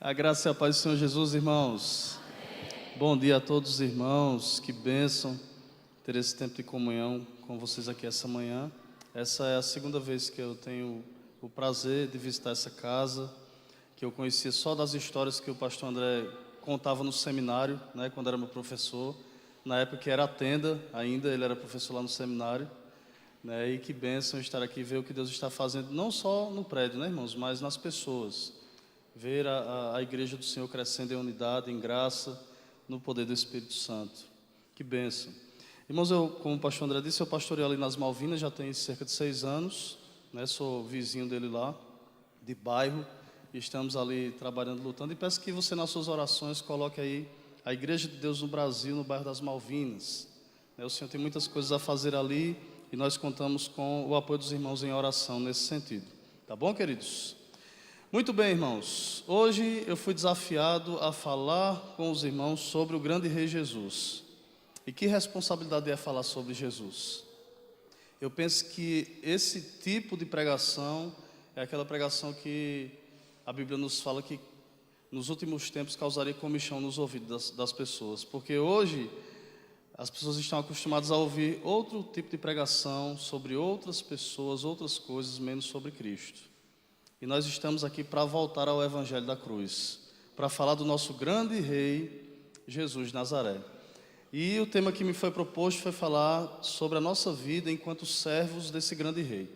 A graça e a paz do Senhor Jesus, irmãos. Amém. Bom dia a todos os irmãos, que bênção ter esse tempo de comunhão com vocês aqui essa manhã. Essa é a segunda vez que eu tenho o prazer de visitar essa casa, que eu conhecia só das histórias que o pastor André contava no seminário, né, quando era meu professor, na época que era a tenda ainda, ele era professor lá no seminário, né, e que bênção estar aqui e ver o que Deus está fazendo, não só no prédio, né, irmãos, mas nas pessoas. Ver a igreja do Senhor crescendo em unidade, em graça, no poder do Espírito Santo. Que bênção. Irmãos, como o pastor André disse, eu pastorei ali nas Malvinas, já tem cerca de 6 anos, né? Sou vizinho dele lá, de bairro, e estamos ali trabalhando, lutando, e peço que você nas suas orações coloque aí a Igreja de Deus no Brasil, no bairro das Malvinas. O Senhor tem muitas coisas a fazer ali, e nós contamos com o apoio dos irmãos em oração nesse sentido. Tá bom, queridos? Muito bem, irmãos, hoje eu fui desafiado a falar com os irmãos sobre o grande Rei Jesus. E que responsabilidade é falar sobre Jesus? Eu penso que esse tipo de pregação é aquela pregação que a Bíblia nos fala que nos últimos tempos causaria comichão nos ouvidos das pessoas. Porque hoje as pessoas estão acostumadas a ouvir outro tipo de pregação sobre outras pessoas, outras coisas, menos sobre Cristo. E nós estamos aqui para voltar ao Evangelho da Cruz, para falar do nosso grande Rei, Jesus de Nazaré. E o tema que me foi proposto foi falar sobre a nossa vida enquanto servos desse grande Rei.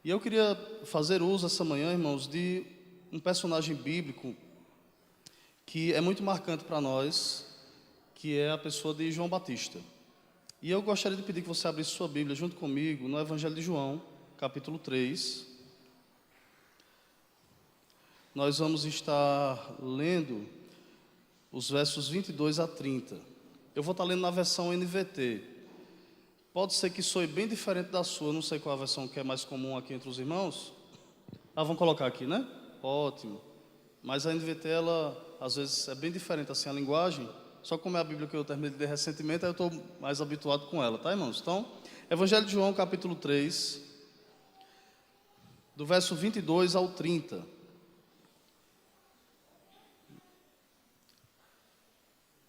E eu queria fazer uso essa manhã, irmãos, de um personagem bíblico que é muito marcante para nós, que é a pessoa de João Batista. E eu gostaria de pedir que você abrisse sua Bíblia junto comigo no Evangelho de João, capítulo 3. Nós vamos estar lendo os versos 22 a 30. Eu vou estar lendo na versão NVT. Pode ser que soe bem diferente da sua, não sei qual a versão que é mais comum aqui entre os irmãos. Vamos colocar aqui, né? Ótimo. Mas a NVT, ela, às vezes, é bem diferente assim a linguagem. Só como é a Bíblia que eu terminei de ler recentemente, aí eu estou mais habituado com ela, tá, irmãos? Então, Evangelho de João, capítulo 3, do verso 22 ao 30.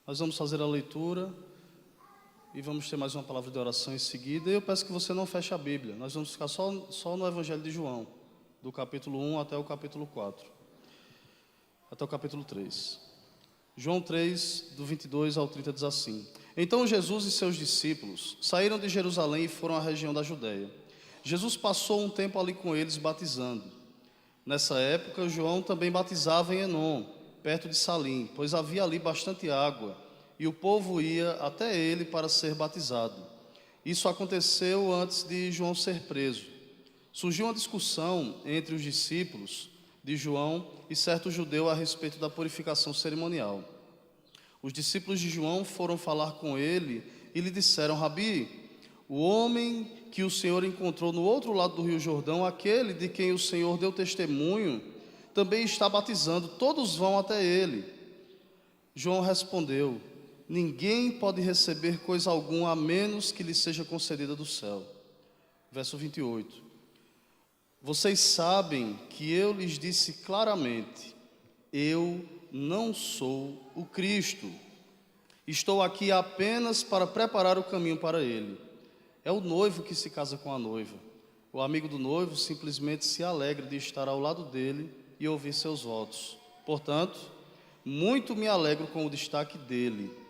Nós vamos fazer a leitura e vamos ter mais uma palavra de oração em seguida. E eu peço que você não feche a Bíblia. Nós vamos ficar só no Evangelho de João, do capítulo 1 até o capítulo 4, até o capítulo 3. João 3, do 22 ao 30 diz assim: Então Jesus e seus discípulos saíram de Jerusalém e foram à região da Judéia. Jesus passou um tempo ali com eles batizando. Nessa época, João também batizava em Enom, perto de Salim, pois havia ali bastante água, e o povo ia até ele para ser batizado. Isso aconteceu antes de João ser preso. Surgiu uma discussão entre os discípulos de João e certo judeu a respeito da purificação cerimonial. Os discípulos de João foram falar com ele e lhe disseram: Rabi, o homem que o Senhor encontrou no outro lado do rio Jordão, aquele de quem o Senhor deu testemunho, também está batizando, todos vão até ele. João respondeu: Ninguém pode receber coisa alguma a menos que lhe seja concedida do céu. Verso 28. Vocês sabem que eu lhes disse claramente: eu não sou o Cristo. Estou aqui apenas para preparar o caminho para ele. É o noivo que se casa com a noiva. O amigo do noivo simplesmente se alegra de estar ao lado dele e ouvir seus votos. Portanto, muito me alegro com o destaque dele.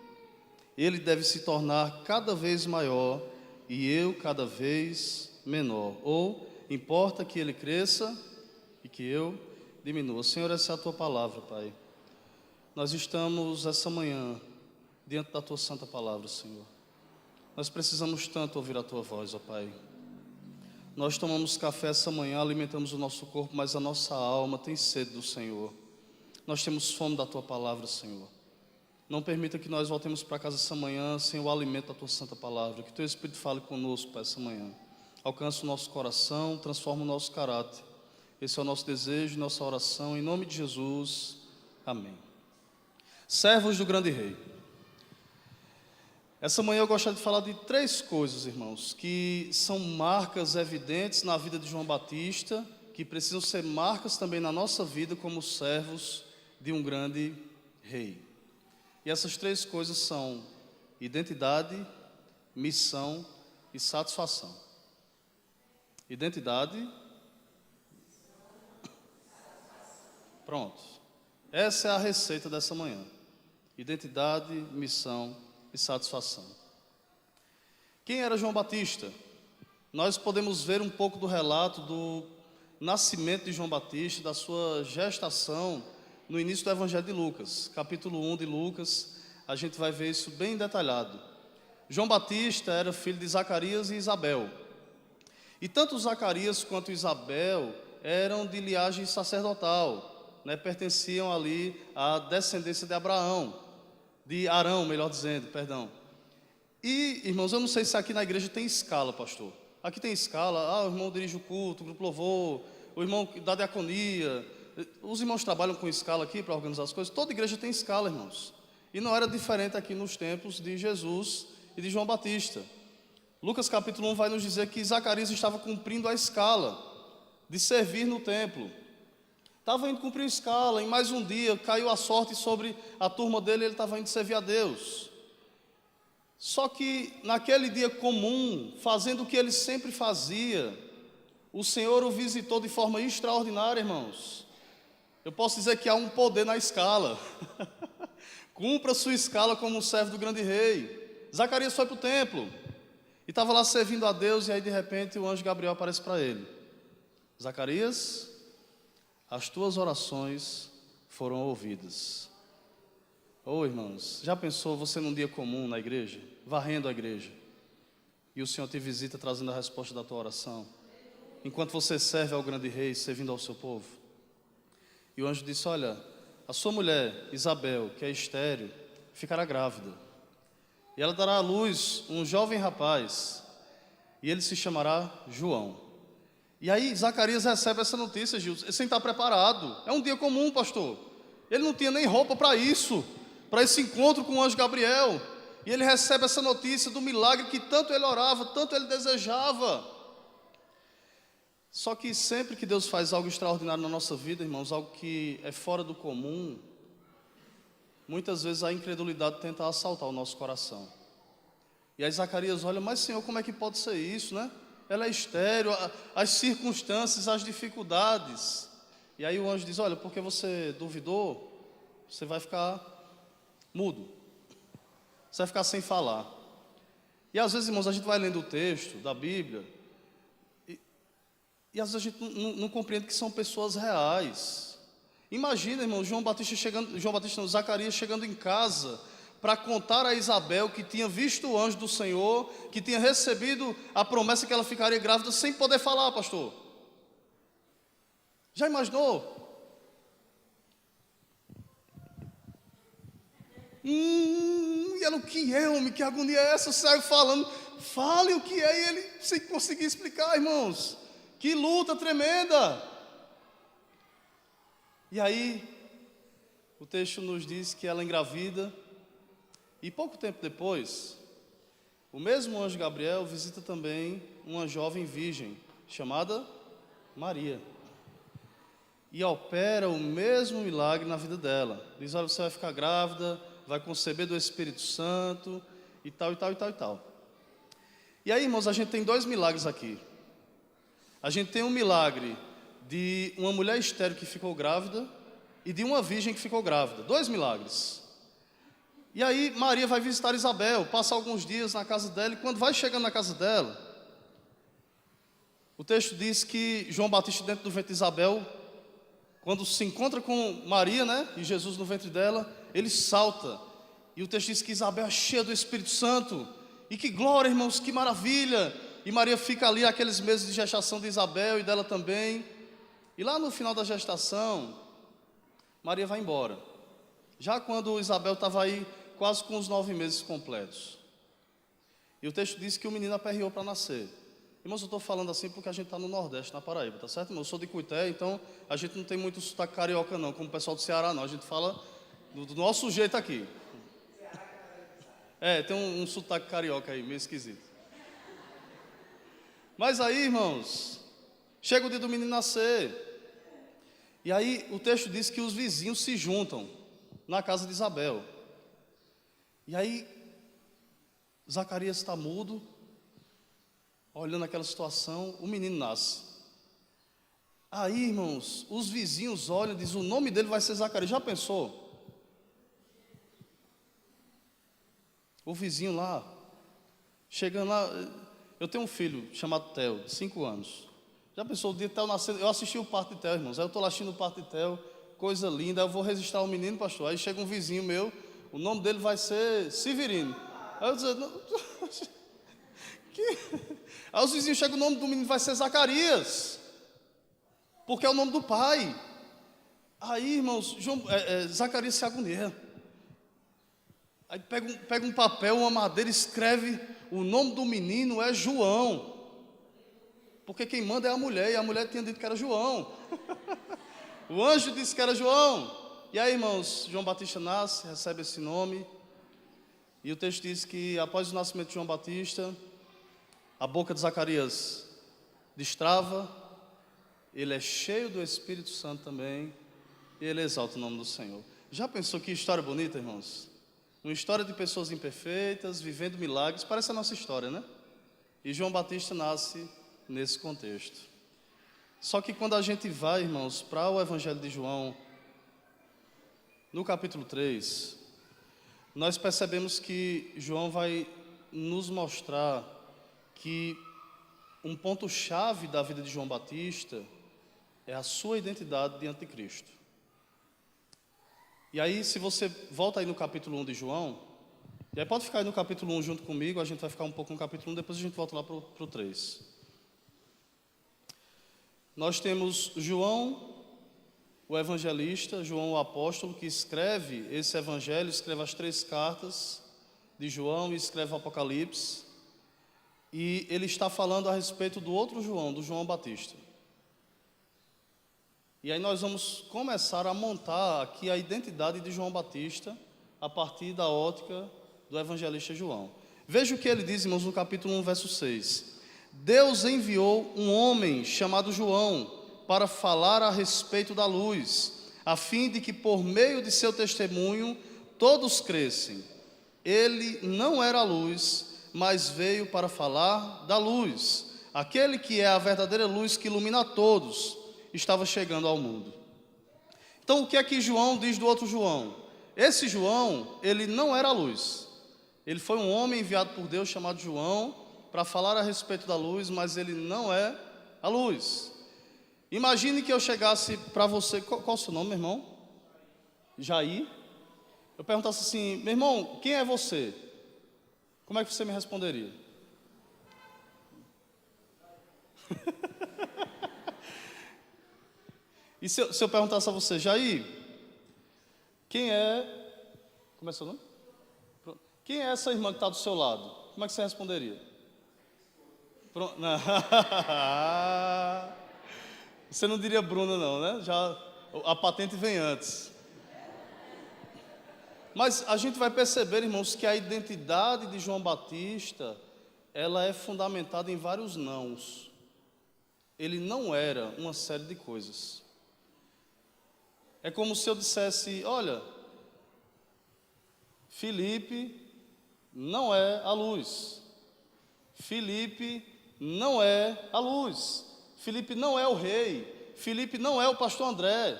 Ele deve se tornar cada vez maior e eu cada vez menor. Ou, importa que ele cresça e que eu diminua. Senhor, essa é a tua palavra, Pai. Nós estamos essa manhã diante da tua santa palavra, Senhor. Nós precisamos tanto ouvir a tua voz, ó Pai. Nós tomamos café essa manhã, alimentamos o nosso corpo, mas a nossa alma tem sede do Senhor. Nós temos fome da Tua palavra, Senhor. Não permita que nós voltemos para casa essa manhã sem o alimento da Tua santa palavra. Que Teu Espírito fale conosco, Pai, essa manhã. Alcança o nosso coração, transforma o nosso caráter. Esse é o nosso desejo, nossa oração, em nome de Jesus. Amém. Servos do grande Rei. Essa manhã eu gostaria de falar de 3 coisas, irmãos, que são marcas evidentes na vida de João Batista, que precisam ser marcas também na nossa vida como servos de um grande rei. E essas três coisas são identidade, missão e satisfação. Identidade. Pronto. Essa é a receita dessa manhã. Identidade, missão e satisfação. Quem era João Batista? Nós podemos ver um pouco do relato do nascimento de João Batista, da sua gestação, no início do Evangelho de Lucas, capítulo 1 de Lucas, a gente vai ver isso bem detalhado. João Batista era filho de Zacarias e Isabel. E tanto Zacarias quanto Isabel eram de linhagem sacerdotal, né? Pertenciam ali à descendência de Abraão, de Arão, melhor dizendo, perdão. E, irmãos, eu não sei se aqui na igreja tem escala, pastor. Aqui tem escala, o irmão dirige o culto, o grupo louvor, o irmão da diaconia. Os irmãos trabalham com escala aqui para organizar as coisas. Toda igreja tem escala, irmãos. E não era diferente aqui nos tempos de Jesus e de João Batista. Lucas capítulo 1 vai nos dizer que Zacarias estava cumprindo a escala de servir no templo. Estava indo cumprir a escala, em mais um dia caiu a sorte sobre a turma dele, ele estava indo servir a Deus. Só que naquele dia comum, fazendo o que ele sempre fazia, o Senhor o visitou de forma extraordinária, irmãos. Eu posso dizer que há um poder na escala. Cumpra a sua escala como um servo do grande rei. Zacarias foi para o templo e estava lá servindo a Deus, e aí de repente o anjo Gabriel aparece para ele. Zacarias, as tuas orações foram ouvidas. Irmãos, já pensou você num dia comum na igreja, varrendo a igreja, e o Senhor te visita trazendo a resposta da tua oração, enquanto você serve ao grande rei, servindo ao seu povo? E o anjo disse: olha, a sua mulher, Isabel, que é estéril, ficará grávida, e ela dará à luz um jovem rapaz, e ele se chamará João. E aí Zacarias recebe essa notícia, Gilson, sem estar preparado. É um dia comum, pastor. Ele não tinha nem roupa para isso, para esse encontro com o anjo Gabriel. E ele recebe essa notícia do milagre que tanto ele orava, tanto ele desejava. Só que sempre que Deus faz algo extraordinário na nossa vida, irmãos, algo que é fora do comum, muitas vezes a incredulidade tenta assaltar o nosso coração. E aí Zacarias olha: mas Senhor, como é que pode ser isso, né? Ela é estéril, as circunstâncias, as dificuldades. E aí o anjo diz: olha, porque você duvidou, você vai ficar mudo, você vai ficar sem falar. E às vezes, irmãos, a gente vai lendo o texto da Bíblia e às vezes a gente não compreende que são pessoas reais. Imagina, irmão, Zacarias chegando em casa para contar a Isabel que tinha visto o anjo do Senhor, que tinha recebido a promessa que ela ficaria grávida, sem poder falar, pastor. Já imaginou? E ela: o que é, homem? Que agonia é essa? Saiu falando. Fale o que é, e ele sem conseguir explicar, irmãos. Que luta tremenda. E aí o texto nos diz que ela engravida, e pouco tempo depois, o mesmo anjo Gabriel visita também uma jovem virgem chamada Maria, e opera o mesmo milagre na vida dela. Diz: olha, você vai ficar grávida, vai conceber do Espírito Santo, e tal, e tal, e tal, e tal. E aí, irmãos, a gente tem dois milagres aqui. A gente tem um milagre de uma mulher estéril que ficou grávida e de uma virgem que ficou grávida. Dois milagres. E aí Maria vai visitar Isabel, passa alguns dias na casa dela, e quando vai chegando na casa dela, o texto diz que João Batista, dentro do ventre de Isabel, quando se encontra com Maria, né, e Jesus no ventre dela, ele salta. E o texto diz que Isabel é cheia do Espírito Santo. E que glória, irmãos, que maravilha! E Maria fica ali aqueles meses de gestação de Isabel e dela também. E lá no final da gestação, Maria vai embora. Já quando Isabel estava aí quase com os 9 meses completos. E o texto diz que o menino aperreou para nascer. Irmãos, eu estou falando assim porque a gente está no Nordeste, na Paraíba, tá certo, irmão? Eu sou de Cuité, então a gente não tem muito sotaque carioca não, como o pessoal do Ceará não. A gente fala do nosso jeito aqui. Tem um sotaque carioca aí, meio esquisito. Mas aí, irmãos, chega o dia do menino nascer. E aí o texto diz que os vizinhos se juntam na casa de Isabel. E aí Zacarias está mudo, olhando aquela situação, o menino nasce. Aí, irmãos, os vizinhos olham e dizem, o nome dele vai ser Zacarias. Já pensou? O vizinho lá, chegando lá, eu tenho um filho chamado Theo, de 5 anos. Já pensou, o dia de Theo nascer, eu assisti o parto de Theo, irmãos, aí eu estou lá assistindo o parto de Theo, coisa linda, eu vou registrar o menino, pastor, aí chega um vizinho meu, o nome dele vai ser Severino. Aí eu dizer, aí os vizinhos chegam, o nome do menino vai ser Zacarias, porque é o nome do pai. Aí, irmãos, Zacarias se agonia. Aí pega um papel, uma madeira, escreve, o nome do menino é João. Porque quem manda é a mulher, e a mulher tinha dito que era João. O anjo disse que era João. E aí, irmãos, João Batista nasce, recebe esse nome. E o texto diz que após o nascimento de João Batista, a boca de Zacarias destrava, ele é cheio do Espírito Santo também, e ele exalta o nome do Senhor. Já pensou que história bonita, irmãos? Uma história de pessoas imperfeitas, vivendo milagres, parece a nossa história, né? E João Batista nasce nesse contexto. Só que quando a gente vai, irmãos, para o Evangelho de João, no capítulo 3, nós percebemos que João vai nos mostrar que um ponto-chave da vida de João Batista é a sua identidade diante de Cristo. E aí, se você volta aí no capítulo 1 de João, e aí pode ficar aí no capítulo 1 junto comigo, a gente vai ficar um pouco no capítulo 1, depois a gente volta lá para o 3. Nós temos João, o evangelista, João o apóstolo, que escreve esse evangelho, escreve as 3 cartas de João e escreve o Apocalipse. E ele está falando a respeito do outro João, do João Batista. E aí nós vamos começar a montar aqui a identidade de João Batista a partir da ótica do evangelista João. Veja o que ele diz, irmãos, no capítulo 1, verso 6. Deus enviou um homem chamado João para falar a respeito da luz, a fim de que por meio de seu testemunho todos crescem. Ele não era a luz, mas veio para falar da luz. Aquele que é a verdadeira luz que ilumina a todos, estava chegando ao mundo. Então, o que é que João diz do outro João? Esse João, ele não era a luz. Ele foi um homem enviado por Deus chamado João para falar a respeito da luz, mas ele não é a luz. Imagine que eu chegasse para você, qual é o seu nome, meu irmão? Jair. Eu perguntasse assim, meu irmão, quem é você? Como é que você me responderia? E se eu perguntasse a você, Jair, quem é... Como é seu nome? Quem é essa irmã que está do seu lado? Como é que você responderia? Pronto. Você não diria Bruna não, né? Já, a patente vem antes. Mas a gente vai perceber, irmãos, que a identidade de João Batista, ela é fundamentada em vários nãos. Ele não era uma série de coisas. É como se eu dissesse, olha, Felipe não é a luz. Felipe não é a luz. Felipe não é o rei. Felipe não é o pastor André.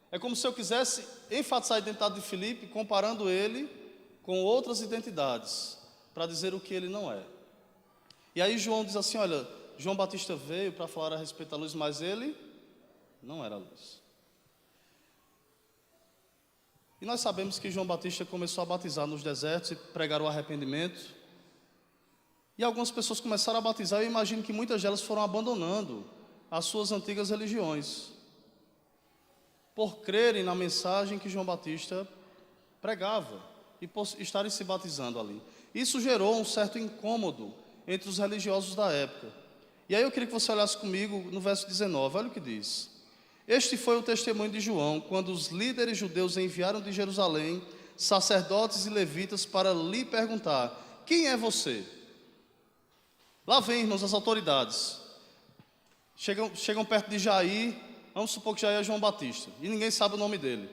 É como se eu quisesse enfatizar a identidade de Felipe, comparando ele com outras identidades, para dizer o que ele não é. E aí João diz assim, olha, João Batista veio para falar a respeito da luz, mas ele não era a luz. E nós sabemos que João Batista começou a batizar nos desertos e pregar o arrependimento. E algumas pessoas começaram a batizar, e eu imagino que muitas delas foram abandonando as suas antigas religiões, por crerem na mensagem que João Batista pregava, e por estarem se batizando ali. Isso gerou um certo incômodo entre os religiosos da época. E aí eu queria que você olhasse comigo no verso 19, olha o que diz. Este foi o testemunho de João, quando os líderes judeus enviaram de Jerusalém sacerdotes e levitas para lhe perguntar, quem é você? Lá vem, irmãos, as autoridades. Chegam perto de Jair vamos supor que já é João Batista, e ninguém sabe o nome dele.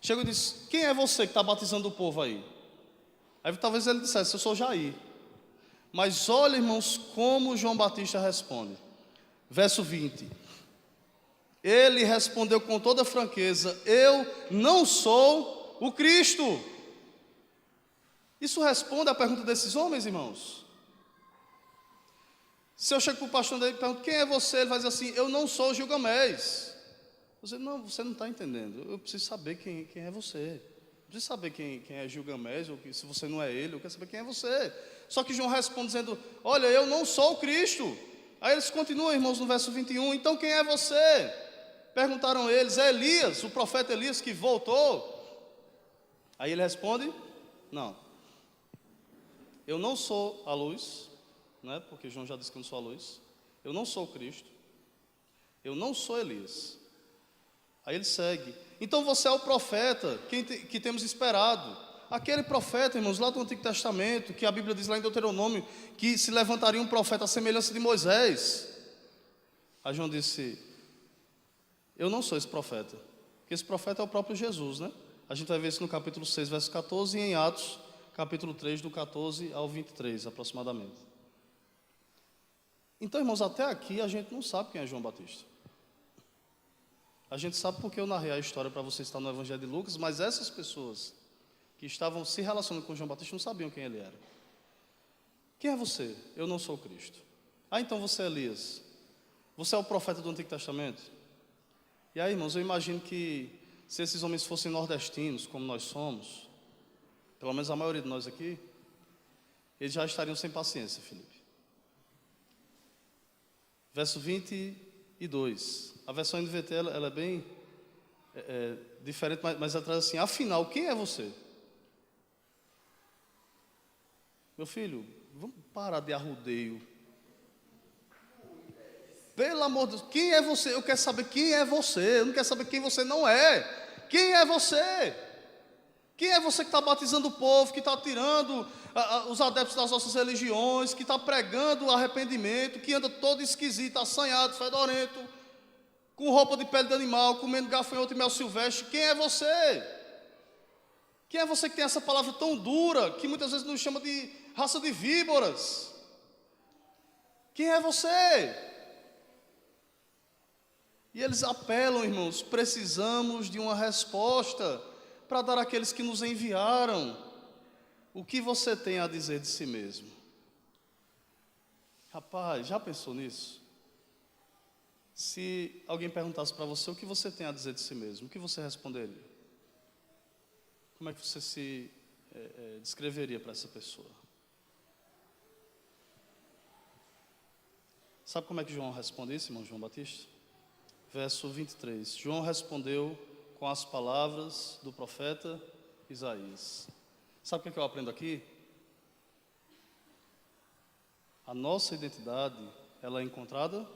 Chega e diz: quem é você que está batizando o povo aí? Aí talvez ele dissesse: eu sou Jair. Mas olha, irmãos, como João Batista responde. Verso 20. Ele respondeu com toda franqueza: eu não sou o Cristo. Isso responde à pergunta desses homens, irmãos? Se eu chego para o pastor dele e pergunto: quem é você? Ele vai dizer assim: eu não sou Gilgamés. Você não está entendendo. Eu preciso saber quem é você. Eu preciso saber quem é Gilgamés, ou se você não é ele, eu quero saber quem é você. Só que João responde dizendo: olha, eu não sou o Cristo. Aí eles continuam, irmãos, no verso 21. Então quem é você? Perguntaram eles: é Elias, o profeta Elias que voltou? Aí ele responde: não, eu não sou a luz, né? Porque João já disse que eu não sou a luz. Eu não sou o Cristo. Eu não sou Elias. Aí ele segue: então você é o profeta que temos esperado. Aquele profeta, irmãos, lá do Antigo Testamento, que a Bíblia diz lá em Deuteronômio, que se levantaria um profeta à semelhança de Moisés. Aí João disse: eu não sou esse profeta. Porque esse profeta é o próprio Jesus, né? A gente vai ver isso no capítulo 6, verso 14, e em Atos, capítulo 3, do 14 ao 23, aproximadamente. Então, irmãos, até aqui a gente não sabe quem é João Batista. A gente sabe porque eu narrei a história para você estar no Evangelho de Lucas, mas essas pessoas que estavam se relacionando com João Batista não sabiam quem ele era. Quem é você? Eu não sou o Cristo. Ah, então você é Elias. Você é o profeta do Antigo Testamento? E aí, irmãos, eu imagino que se esses homens fossem nordestinos, como nós somos, pelo menos a maioria de nós aqui, eles já estariam sem paciência, Felipe. Verso 22. A versão NVT ela é bem diferente, mas ela traz assim: afinal, quem é você? Meu filho, vamos parar de arrudeio. Pelo amor de Deus, quem é você? Eu quero saber quem é você. Eu não quero saber quem você não é. Quem é você? Quem é você que está batizando o povo, que está tirando os adeptos das nossas religiões, que está pregando o arrependimento, que anda todo esquisito, assanhado, fedorento, com roupa de pele de animal, comendo gafanhoto e mel silvestre? Quem é você? Quem é você que tem essa palavra tão dura, que muitas vezes nos chama de raça de víboras? Quem é você? E eles apelam, irmãos: precisamos de uma resposta para dar àqueles que nos enviaram. O que você tem a dizer de si mesmo? Rapaz, já pensou nisso? Se alguém perguntasse para você o que você tem a dizer de si mesmo, o que você responderia? Como é que você se descreveria para essa pessoa? Sabe como é que João responde isso, irmão João Batista? Verso 23. João respondeu com as palavras do profeta Isaías. Sabe o que eu aprendo aqui? A nossa identidade, ela é encontrada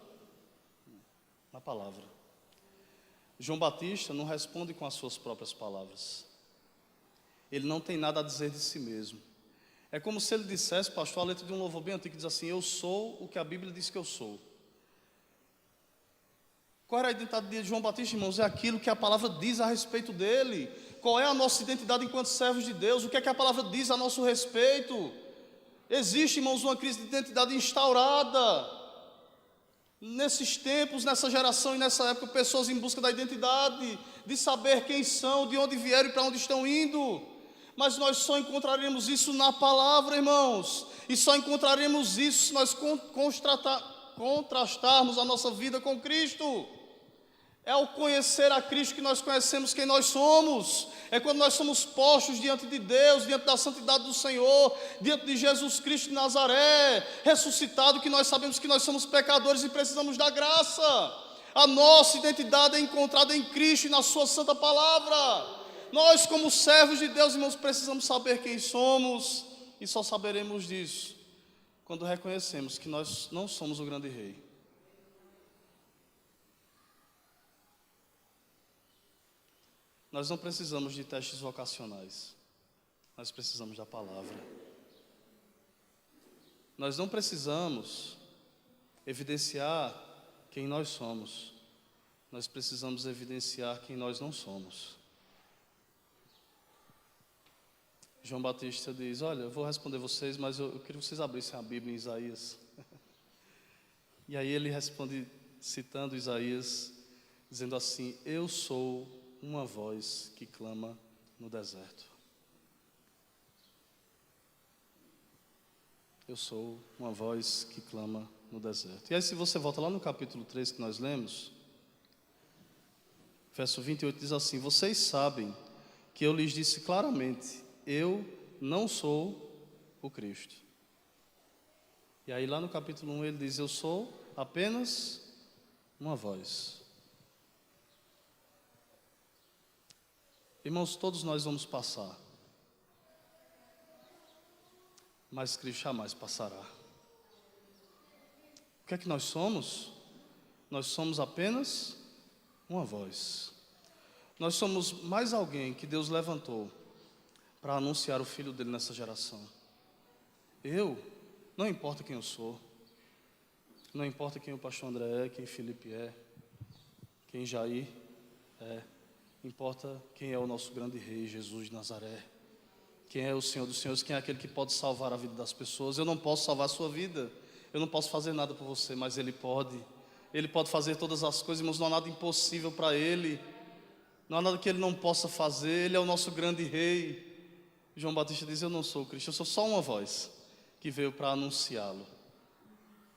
na palavra. João Batista não responde com as suas próprias palavras. Ele não tem nada a dizer de si mesmo. É como se ele dissesse, pastor, a letra de um louvor bem antigo que diz assim: eu sou o que a Bíblia diz que eu sou. Qual era a identidade de João Batista, irmãos? É aquilo que a palavra diz a respeito dele. Qual é a nossa identidade enquanto servos de Deus? O que é que a palavra diz a nosso respeito? Existe, irmãos, uma crise de identidade instaurada. Nesses tempos, nessa geração e nessa época, pessoas em busca da identidade, de saber quem são, de onde vieram e para onde estão indo. Mas nós só encontraremos isso na palavra, irmãos. E só encontraremos isso se nós contrastarmos a nossa vida com Cristo. É ao conhecer a Cristo que nós conhecemos quem nós somos. É quando nós somos postos diante de Deus, diante da santidade do Senhor, diante de Jesus Cristo de Nazaré, ressuscitado, que nós sabemos que nós somos pecadores e precisamos da graça. A nossa identidade é encontrada em Cristo e na sua santa palavra. Nós, como servos de Deus, irmãos, precisamos saber quem somos, e só saberemos disso quando reconhecemos que nós não somos o grande rei. Nós não precisamos de testes vocacionais. Nós precisamos da palavra. Nós não precisamos evidenciar quem nós somos. nós precisamos evidenciar quem nós não somos. João Batista diz, olha, eu vou responder vocês, mas eu queria que vocês abrissem a Bíblia em Isaías. E aí ele responde, citando Isaías, dizendo assim, eu sou uma voz que clama no deserto. Eu sou uma voz que clama no deserto. E aí se você volta lá no capítulo 3 que nós lemos, verso 28 diz assim, vocês sabem que eu lhes disse claramente, eu não sou o Cristo. E aí lá no capítulo 1 ele diz, eu sou apenas uma voz. Irmãos, todos nós vamos passar, mas Cristo jamais passará. O que é que nós somos? Nós somos apenas uma voz. Nós somos mais alguém que Deus levantou para anunciar o Filho dele nessa geração. Não importa quem eu sou, não importa quem o pastor André é, quem Felipe é, quem Jair é, importa quem é o nosso grande rei, Jesus de Nazaré, quem é o Senhor dos Senhores, quem é aquele que pode salvar a vida das pessoas. Eu não posso salvar a sua vida, eu não posso fazer nada por você, mas Ele pode fazer todas as coisas, irmãos, não há nada impossível para Ele, não há nada que Ele não possa fazer, Ele é o nosso grande rei. João Batista diz, eu não sou o Cristo, eu sou só uma voz que veio para anunciá-lo,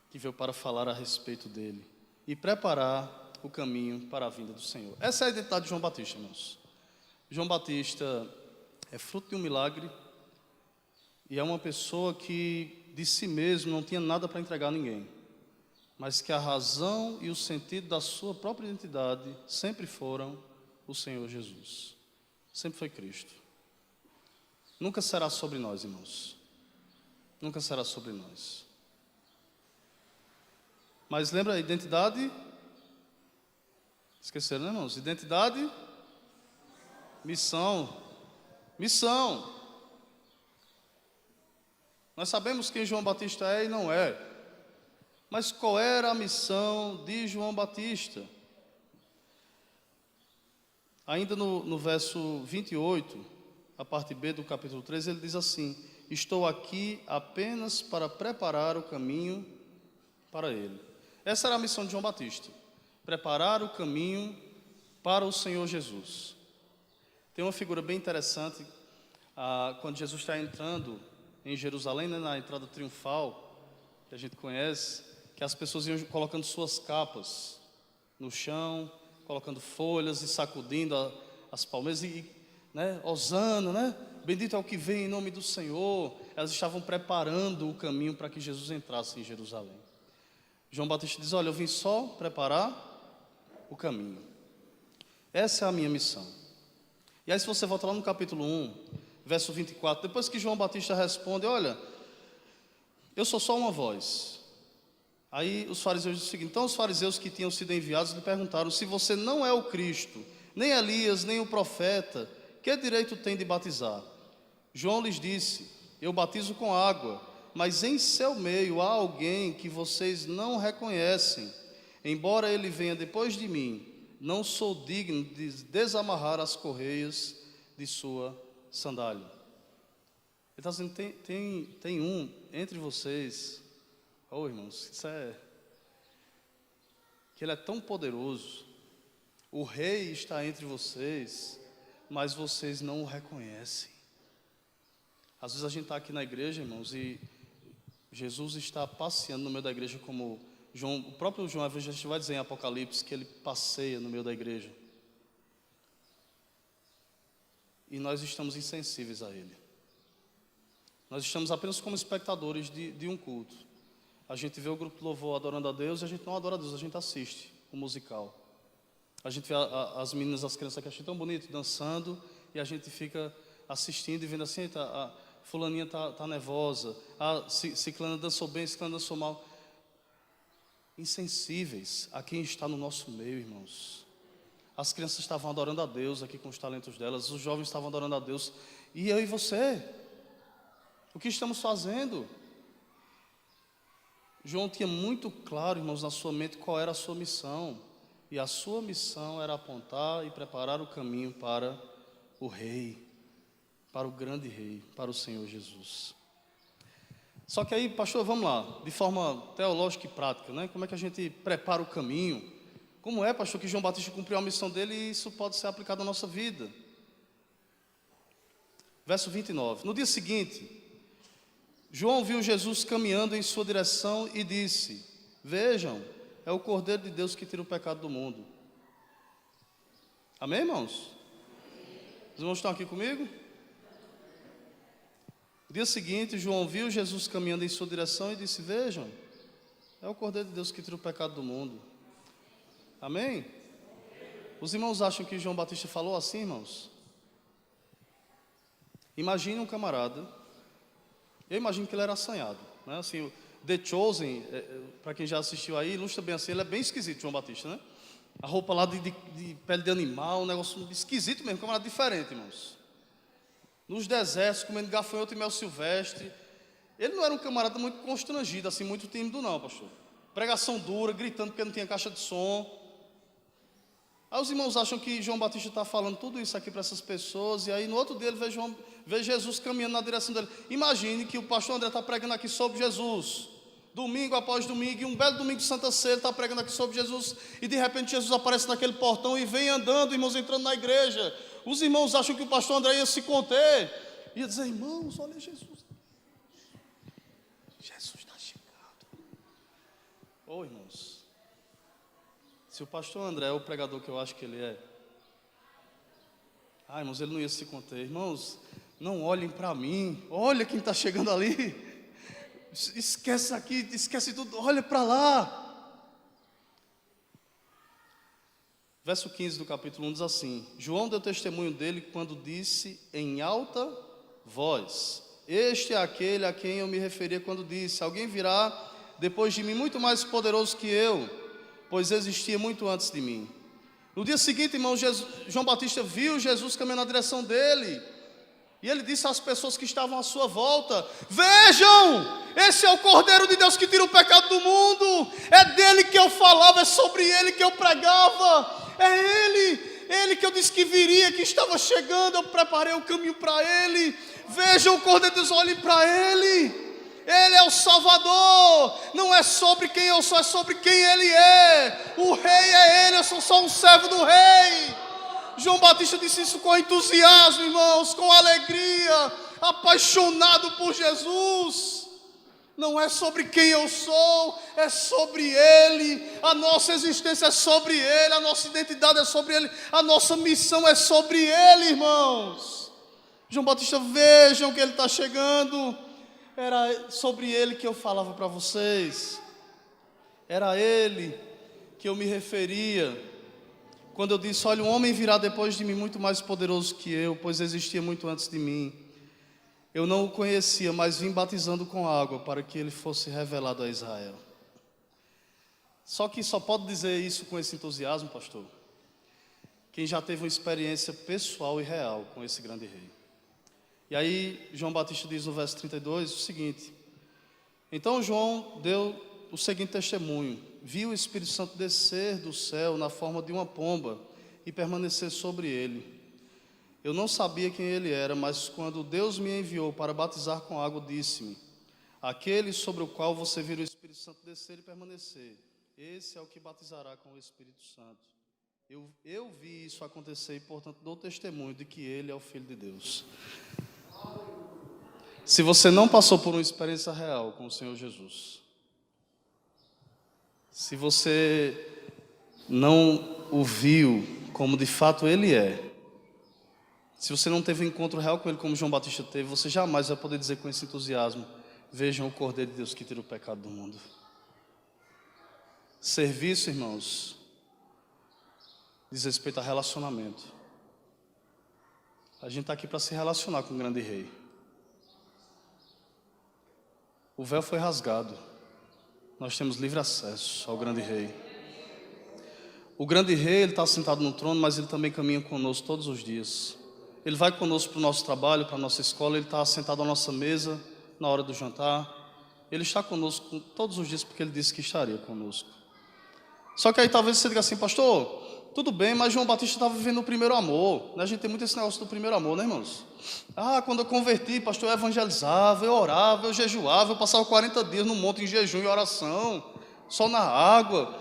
que veio para falar a respeito dele e preparar o caminho para a vinda do Senhor. Essa é a identidade de João Batista, irmãos. João Batista é fruto de um milagre e é uma pessoa que de si mesmo não tinha nada para entregar a ninguém, mas que a razão e o sentido da sua própria identidade sempre foram o Senhor Jesus, sempre foi Cristo. Nunca será sobre nós, irmãos. Nunca será sobre nós. Mas lembra a identidade? Esqueceram, né, irmãos? Identidade, missão. Missão. Nós sabemos quem João Batista é e não é. Mas qual era a missão de João Batista? Ainda no verso 28, a parte B do capítulo 3, ele diz assim, estou aqui apenas para preparar o caminho para ele. Essa era a missão de João Batista, preparar o caminho para o Senhor Jesus. Tem uma figura bem interessante, quando Jesus está entrando em Jerusalém, né, na entrada triunfal, que a gente conhece, que as pessoas iam colocando suas capas no chão, colocando folhas e sacudindo as palmeiras né, Hosana, né? Bendito é o que vem em nome do Senhor. Elas estavam preparando o caminho para que Jesus entrasse em Jerusalém. João Batista diz, olha, eu vim só preparar o caminho. Essa é a minha missão. E aí se você volta lá no capítulo 1, verso 24, depois que João Batista responde, olha, eu sou só uma voz. Aí os fariseus dizem o seguinte, então os fariseus que tinham sido enviados lhe perguntaram, se você não é o Cristo, nem Elias, nem o profeta, que direito tem de batizar? João lhes disse, eu batizo com água, mas em seu meio há alguém que vocês não reconhecem. Embora ele venha depois de mim, não sou digno de desamarrar as correias de sua sandália. Ele está dizendo, tem um entre vocês, irmãos, que ele é tão poderoso, o rei está entre vocês, mas vocês não o reconhecem. Às vezes a gente está aqui na igreja, irmãos, e Jesus está passeando no meio da igreja, como o próprio João Evangelista vai dizer em Apocalipse, que ele passeia no meio da igreja. E nós estamos insensíveis a ele. Nós estamos apenas como espectadores de um culto. A gente vê o grupo de louvor adorando a Deus, e a gente não adora a Deus, a gente assiste o musical. A gente vê as meninas, as crianças que acham tão bonito, dançando, e a gente fica assistindo e vendo assim, a fulaninha tá nervosa, ciclana dançou bem, ciclana dançou mal. Insensíveis a quem está no nosso meio, irmãos. As crianças estavam adorando a Deus aqui com os talentos delas, os jovens estavam adorando a Deus, e eu e você? O que estamos fazendo? João tinha muito claro, irmãos, na sua mente qual era a sua missão. e a sua missão era apontar e preparar o caminho para o rei, para o grande rei, para o Senhor Jesus. Só que aí, pastor, vamos lá, de forma teológica e prática, né? Como é que a gente prepara o caminho? Como é, pastor, que João Batista cumpriu a missão dele e isso pode ser aplicado à nossa vida? Verso 29. No dia seguinte, João viu Jesus caminhando em sua direção e disse: vejam, é o Cordeiro de Deus que tira o pecado do mundo. Amém, irmãos? Os irmãos estão aqui comigo? No dia seguinte, João viu Jesus caminhando em sua direção e disse: vejam, é o Cordeiro de Deus que tira o pecado do mundo. Amém? Os irmãos acham que João Batista falou assim, irmãos? Imagine um camarada, eu imagino que ele era assanhado, né? Assim, The Chosen, para quem já assistiu aí, ilustra bem assim, ele é bem esquisito, João Batista, né? A roupa lá de pele de animal, um negócio esquisito mesmo, um camarada diferente, irmãos. Nos desertos, comendo gafanhoto e mel silvestre. Ele não era um camarada muito constrangido, assim, muito tímido não, pastor. Pregação dura, gritando porque não tinha caixa de som. Aí os irmãos acham que João Batista está falando tudo isso aqui para essas pessoas, e aí no outro dia ele vê Jesus caminhando na direção dele. Imagine que o pastor André está pregando aqui sobre Jesus, domingo após domingo, e um belo domingo de Santa Ceia, ele está pregando aqui sobre Jesus, e de repente Jesus aparece naquele portão e vem andando, irmãos, entrando na igreja. Os irmãos acham que o pastor André ia se conter, ia dizer: irmãos, olha Jesus. Jesus está chegando. Ô, irmãos, se o pastor André é o pregador que eu acho que ele é, irmãos, ele não ia se conter. Irmãos, não olhem para mim, olha quem está chegando ali, esquece aqui, esquece tudo, olha para lá. Verso 15 do capítulo 1 diz assim: João deu testemunho dele quando disse em alta voz: este é aquele a quem eu me referia quando disse: alguém virá depois de mim muito mais poderoso que eu, pois existia muito antes de mim. No dia seguinte, irmão, João Batista viu Jesus caminhando na direção dele, e ele disse às pessoas que estavam à sua volta: vejam, esse é o Cordeiro de Deus que tira o pecado do mundo, é dele que eu falava, é sobre ele que eu pregava, é ele que eu disse que viria, que estava chegando, eu preparei o caminho para ele. Vejam o Cordeiro de Deus, olhem para ele. Ele é o Salvador, não é sobre quem eu sou, é sobre quem Ele é. O Rei é Ele, eu sou só um servo do Rei. João Batista disse isso com entusiasmo, irmãos, com alegria, apaixonado por Jesus. Não é sobre quem eu sou, é sobre Ele. A nossa existência é sobre Ele, a nossa identidade é sobre Ele, a nossa missão é sobre Ele, irmãos. João Batista, vejam que Ele está chegando. Era sobre ele que eu falava para vocês, era ele que eu me referia, quando eu disse: olha, um homem virá depois de mim muito mais poderoso que eu, pois existia muito antes de mim. Eu não o conhecia, mas vim batizando com água para que ele fosse revelado a Israel. Só que só pode dizer isso com esse entusiasmo, pastor, quem já teve uma experiência pessoal e real com esse grande rei. E aí João Batista diz no verso 32 o seguinte: então João deu o seguinte testemunho: viu o Espírito Santo descer do céu na forma de uma pomba e permanecer sobre ele. Eu não sabia quem ele era, mas quando Deus me enviou para batizar com água, disse-me: aquele sobre o qual você viu o Espírito Santo descer e permanecer, esse é o que batizará com o Espírito Santo. Eu vi isso acontecer e, portanto, dou testemunho de que ele é o Filho de Deus. Se você não passou por uma experiência real com o Senhor Jesus, se você não o viu como de fato Ele é, se você não teve um encontro real com Ele como João Batista teve, você jamais vai poder dizer com esse entusiasmo: vejam o Cordeiro de Deus que tira o pecado do mundo. Serviço, irmãos, diz respeito a relacionamento. A gente está aqui para se relacionar com o grande rei. O véu foi rasgado. Nós temos livre acesso ao grande rei. O grande rei, ele está sentado no trono, mas ele também caminha conosco todos os dias. Ele vai conosco para o nosso trabalho, para a nossa escola. Ele está sentado à nossa mesa na hora do jantar. Ele está conosco todos os dias porque ele disse que estaria conosco. Só que aí talvez você diga assim, pastor, tudo bem, mas João Batista estava vivendo o primeiro amor, né? A gente tem muito esse negócio do primeiro amor, né, irmãos? Quando eu converti, pastor, eu evangelizava, eu orava, eu jejuava, eu passava 40 dias no monte em jejum e oração, só na água.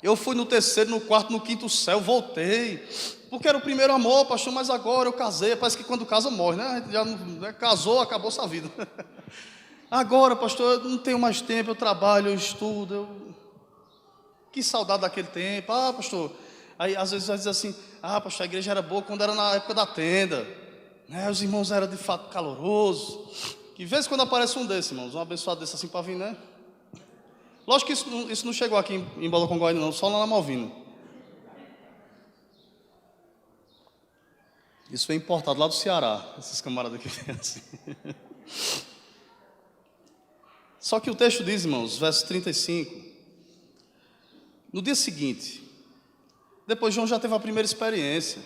Eu fui no terceiro, no quarto, no quinto céu, voltei, porque era o primeiro amor, pastor, mas agora eu casei, parece que quando casa morre, né? A gente já né, casou, acabou sua vida. Agora, pastor, eu não tenho mais tempo, eu trabalho, eu estudo, Que saudade daquele tempo. Pastor, aí às vezes vai dizer assim, pastor, a igreja era boa quando era na época da tenda, né? Os irmãos eram de fato calorosos, que vez quando aparece um desses, irmãos, um abençoado desse assim para vir, né? Lógico que isso não chegou aqui em Balocongo ainda não, só lá na Malvina. Isso foi importado lá do Ceará, esses camaradas aqui assim. Só que o texto diz, irmãos, verso 35, no dia seguinte, depois João já teve a primeira experiência,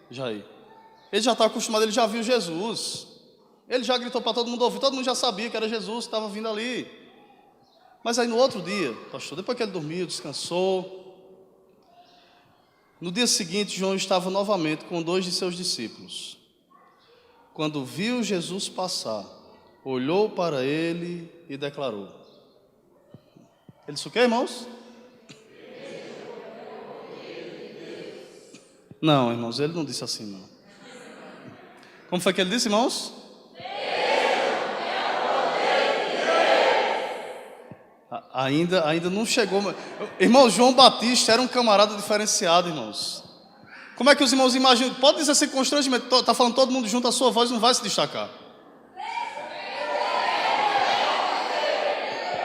ele já estava acostumado, ele já viu Jesus, ele já gritou para todo mundo ouvir, todo mundo já sabia que era Jesus que estava vindo ali. Mas aí no outro dia, pastor, depois que ele dormiu, descansou, no dia seguinte João estava novamente com 2 de seus discípulos. Quando viu Jesus passar, olhou para ele e declarou. Ele disse o quê, irmãos? Não, irmãos, ele não disse assim, não. Como foi que ele disse, irmãos? Ainda não chegou. Irmão, João Batista era um camarada diferenciado, irmãos. Como é que os irmãos imaginam? Pode dizer assim, constrangimento, está falando todo mundo junto, a sua voz não vai se destacar.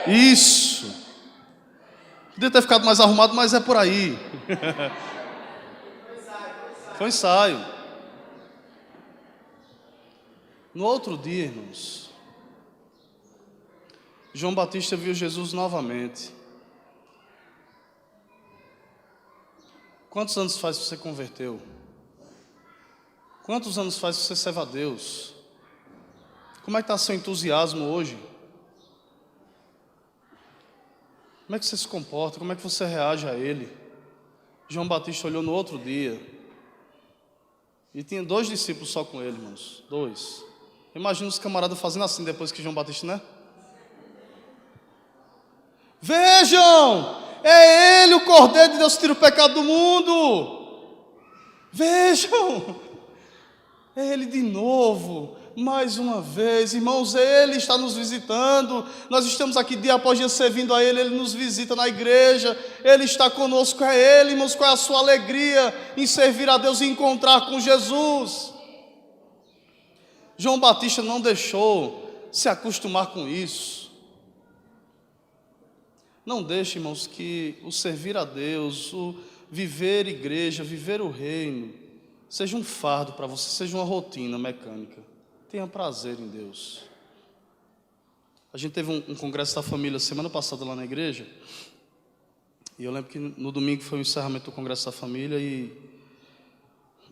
Isso. Podia ter ficado mais arrumado, mas é por aí. Foi um ensaio. No outro dia, irmãos, João Batista viu Jesus novamente. Quantos anos faz que você converteu? Quantos anos faz que você serve a Deus? Como é que está seu entusiasmo hoje? Como é que você se comporta? Como é que você reage a Ele? João Batista olhou no outro dia e tinha 2 discípulos só com ele, irmãos. 2. Imagina os camaradas fazendo assim depois que João Batista, né? Vejam! É Ele o Cordeiro de Deus que tira o pecado do mundo! Vejam! É Ele de novo, mais uma vez. Irmãos, Ele está nos visitando. Nós estamos aqui dia após dia servindo a Ele. Ele nos visita na igreja. Ele está conosco, é Ele. Irmãos, qual é a sua alegria em servir a Deus e encontrar com Jesus? João Batista não deixou se acostumar com isso. Não deixe, irmãos, que o servir a Deus, o viver igreja, viver o reino, seja um fardo para você, seja uma rotina mecânica. Tenha prazer em Deus. A gente teve um congresso da família semana passada lá na igreja, e eu lembro que no domingo foi o encerramento do congresso da família, e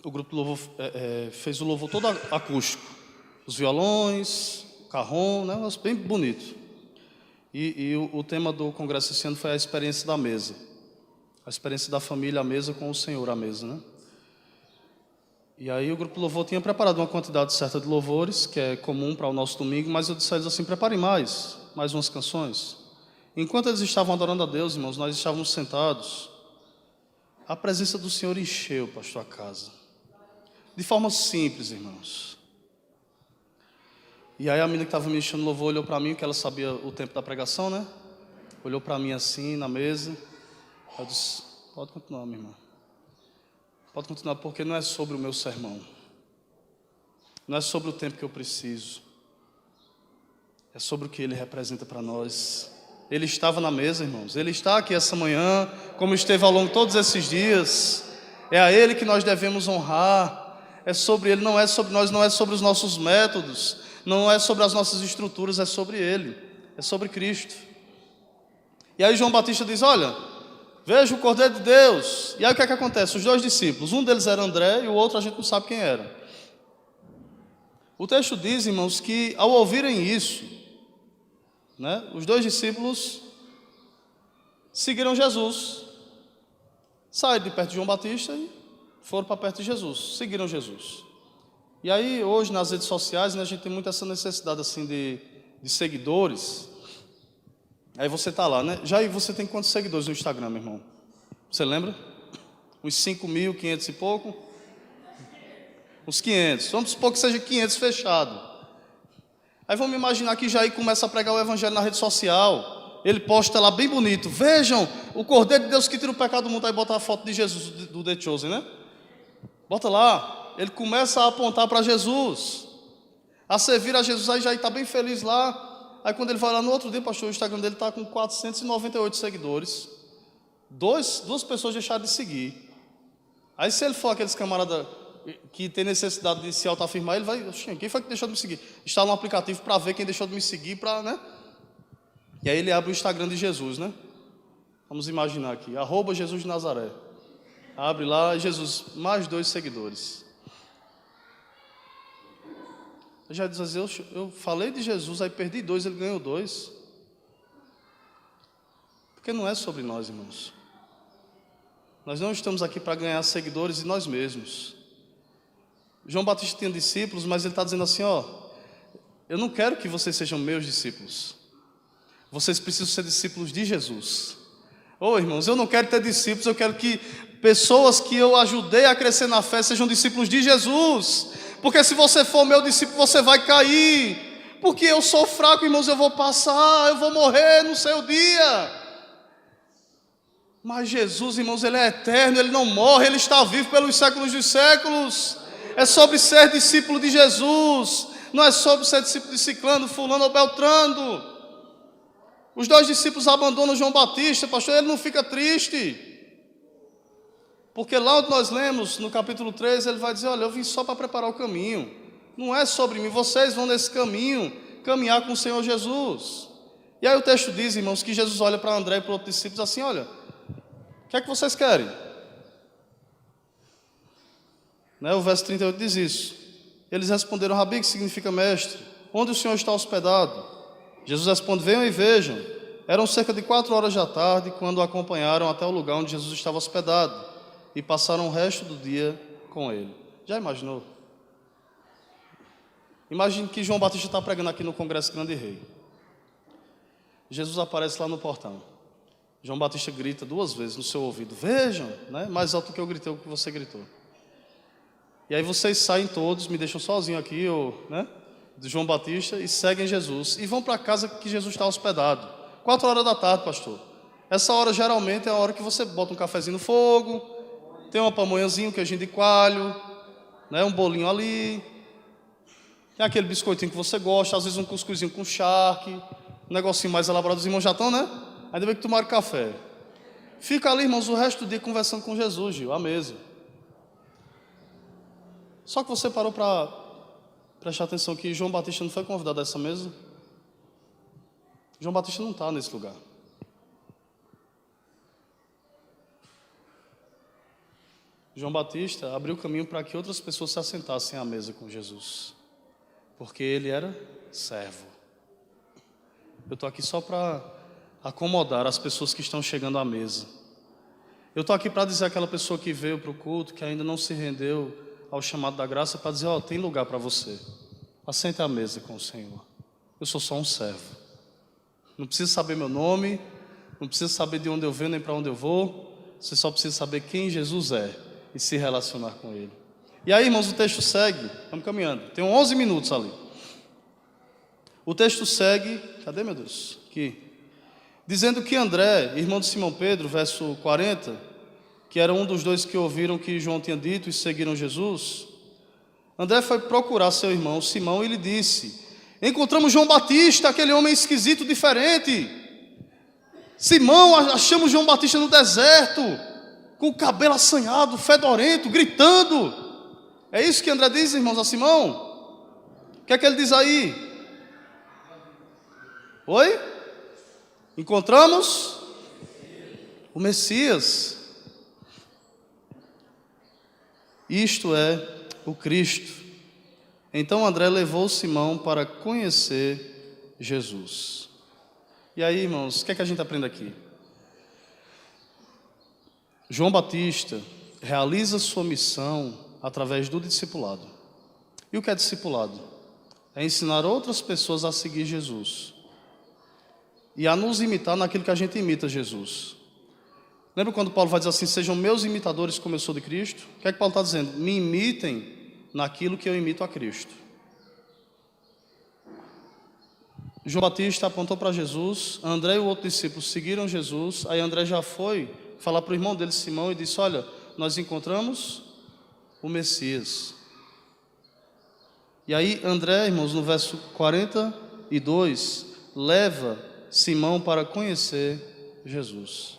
o grupo de louvor fez o louvor todo acústico. Os violões, o carrom, né, bem bonito. E o tema do congresso esse ano foi a experiência da mesa. A experiência da família à mesa com o Senhor à mesa, né? E aí o grupo de louvor tinha preparado uma quantidade certa de louvores, que é comum para o nosso domingo, mas eu disse a eles assim, preparem mais umas canções. Enquanto eles estavam adorando a Deus, irmãos, nós estávamos sentados. A presença do Senhor encheu, pastor, a casa. De forma simples, irmãos. E aí a menina que estava ministrando louvor olhou para mim, que ela sabia o tempo da pregação, né? Olhou para mim assim, na mesa. Eu disse, pode continuar, minha irmã. Pode continuar, porque não é sobre o meu sermão. Não é sobre o tempo que eu preciso. É sobre o que Ele representa para nós. Ele estava na mesa, irmãos. Ele está aqui essa manhã, como esteve ao longo de todos esses dias. É a Ele que nós devemos honrar. É sobre Ele, não é sobre nós, não é sobre os nossos métodos, não é sobre as nossas estruturas, é sobre Ele. É sobre Cristo. E aí João Batista diz, olha, veja o Cordeiro de Deus. E aí o que é que acontece? Os 2 discípulos, um deles era André e o outro a gente não sabe quem era. O texto diz, irmãos, que ao ouvirem isso, né, os 2 discípulos seguiram Jesus. Saíram de perto de João Batista e foram para perto de Jesus, seguiram Jesus. E aí, hoje, nas redes sociais, né, a gente tem muito essa necessidade assim, de seguidores. Aí você está lá, né? Já aí você tem quantos seguidores no Instagram, meu irmão? Você lembra? Uns 5.500 e pouco? Uns 500. Vamos supor que seja 500 fechado. Aí vamos imaginar que Jair começa a pregar o evangelho na rede social. Ele posta lá bem bonito. Vejam, o Cordeiro de Deus que tira o pecado do mundo. Aí bota a foto de Jesus, do The Chosen, né? Bota lá. Ele começa a apontar para Jesus, a servir a Jesus. Aí Jair está bem feliz lá. Aí quando ele vai lá no outro dia, pastor, o Instagram dele está com 498 seguidores. Duas pessoas deixaram de seguir. Aí se ele for aqueles camaradas que tem necessidade de se autoafirmar, ele vai, quem foi que deixou de me seguir? Instala um aplicativo para ver quem deixou de me seguir, né? E aí ele abre o Instagram de Jesus, né? Vamos imaginar aqui, @Jesus de Nazaré. Abre lá, Jesus, mais 2 seguidores. Eu já diz assim, eu falei de Jesus, aí perdi 2, ele ganhou 2. Porque não é sobre nós, irmãos. Nós não estamos aqui para ganhar seguidores em nós mesmos. João Batista tinha discípulos, mas ele está dizendo assim, eu não quero que vocês sejam meus discípulos. Vocês precisam ser discípulos de Jesus. Irmãos, eu não quero ter discípulos, eu quero que pessoas que eu ajudei a crescer na fé sejam discípulos de Jesus. Porque se você for meu discípulo, você vai cair. Porque eu sou fraco, irmãos, eu vou passar, eu vou morrer no seu dia. Mas Jesus, irmãos, Ele é eterno, Ele não morre, Ele está vivo pelos séculos dos séculos. É sobre ser discípulo de Jesus, não é sobre ser discípulo de Ciclano, Fulano ou Beltrano. Os 2 discípulos abandonam João Batista, pastor, ele não fica triste. Porque lá onde nós lemos, no capítulo 3, ele vai dizer, olha, eu vim só para preparar o caminho. Não é sobre mim, vocês vão nesse caminho, caminhar com o Senhor Jesus. E aí o texto diz, irmãos, que Jesus olha para André e para outros discípulos assim, olha, o que é que vocês querem? O verso 38 diz isso. Eles responderam, Rabi, que significa mestre, onde o Senhor está hospedado? Jesus responde, venham e vejam. Eram cerca de 4 horas da tarde, quando o acompanharam até o lugar onde Jesus estava hospedado, e passaram o resto do dia com ele. Já imaginou? Imagine que João Batista está pregando aqui no Congresso Grande Rei. Jesus aparece lá no portão. João Batista grita 2 vezes no seu ouvido, vejam, né? Mais alto do que eu gritei, o que você gritou. E aí vocês saem todos, me deixam sozinho aqui, de João Batista, e seguem Jesus. E vão para a casa que Jesus está hospedado. 4 horas da tarde, pastor. Essa hora geralmente é a hora que você bota um cafezinho no fogo, tem uma pamonhazinha, um queijinho de coalho, um bolinho ali, tem aquele biscoitinho que você gosta, às vezes um cuscuzinho com charque, um negocinho mais elaborado. Os irmãos já estão, né? Ainda bem que tomaram café. Fica ali, irmãos, o resto do dia conversando com Jesus, Gil, à mesa. Só que você parou para prestar atenção que João Batista não foi convidado a essa mesa? João Batista não está nesse lugar. João Batista abriu caminho para que outras pessoas se assentassem à mesa com Jesus, porque ele era servo. Eu estou aqui só para acomodar as pessoas que estão chegando à mesa. Eu estou aqui para dizer àquela pessoa que veio para o culto, que ainda não se rendeu ao chamado da graça, para dizer, tem lugar para você. Assente à mesa com o Senhor. Eu sou só um servo. Não precisa saber meu nome, não precisa saber de onde eu venho nem para onde eu vou. Você só precisa saber quem Jesus é e se relacionar com Ele. E aí, irmãos, o texto segue. Estamos caminhando. Tem 11 minutos ali. O texto segue. Cadê, meu Deus? Aqui. Dizendo que André, irmão de Simão Pedro, verso 40, que era um dos 2 que ouviram que João tinha dito e seguiram Jesus, André foi procurar seu irmão Simão e lhe disse, encontramos João Batista, aquele homem esquisito, diferente. Simão, achamos João Batista no deserto, com o cabelo assanhado, fedorento, gritando. É isso que André diz, irmãos, a Simão? O que é que ele diz aí? Oi? Encontramos o Messias. Isto é o Cristo. Então André levou Simão para conhecer Jesus. E aí, irmãos, o que é que a gente aprende aqui? João Batista realiza sua missão através do discipulado. E o que é discipulado? É ensinar outras pessoas a seguir Jesus e a nos imitar naquilo que a gente imita Jesus. Lembra quando Paulo vai dizer assim, sejam meus imitadores como eu sou de Cristo? O que é que Paulo está dizendo? Me imitem naquilo que eu imito a Cristo. João Batista apontou para Jesus, André e o outro discípulo seguiram Jesus, aí André já foi falar para o irmão dele, Simão, e disse, olha, nós encontramos o Messias. E aí André, irmãos, no verso 42, leva Simão para conhecer Jesus.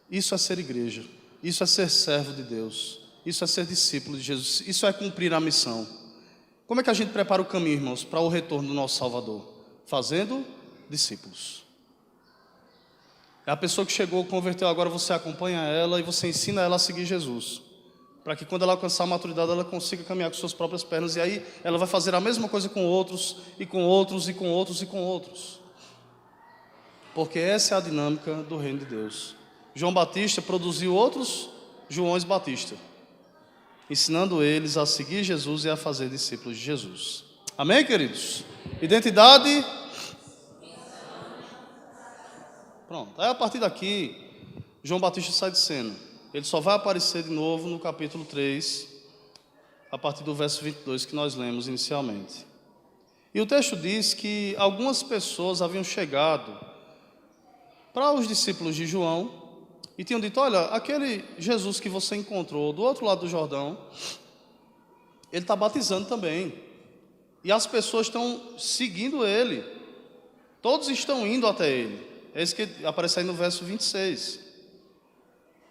Isso é ser igreja, isso é ser servo de Deus, isso é ser discípulo de Jesus, isso é cumprir a missão. Como é que a gente prepara o caminho, irmãos, para o retorno do nosso Salvador? Fazendo discípulos. É a pessoa que chegou, converteu, agora você acompanha ela e você ensina ela a seguir Jesus. Para que quando ela alcançar a maturidade, ela consiga caminhar com suas próprias pernas. E aí ela vai fazer a mesma coisa com outros, e com outros, e com outros, e com outros. Porque essa é a dinâmica do reino de Deus. João Batista produziu outros Joões Batista, ensinando eles a seguir Jesus e a fazer discípulos de Jesus. Amém, queridos? Identidade. Pronto. Aí a partir daqui, João Batista sai de cena. Ele só vai aparecer de novo no capítulo 3, a partir do verso 22 que nós lemos inicialmente. E o texto diz que algumas pessoas haviam chegado para os discípulos de João e tinham dito, olha, aquele Jesus que você encontrou do outro lado do Jordão, ele está batizando também. E as pessoas estão seguindo ele. Todos estão indo até ele. É isso que aparece aí no verso 26.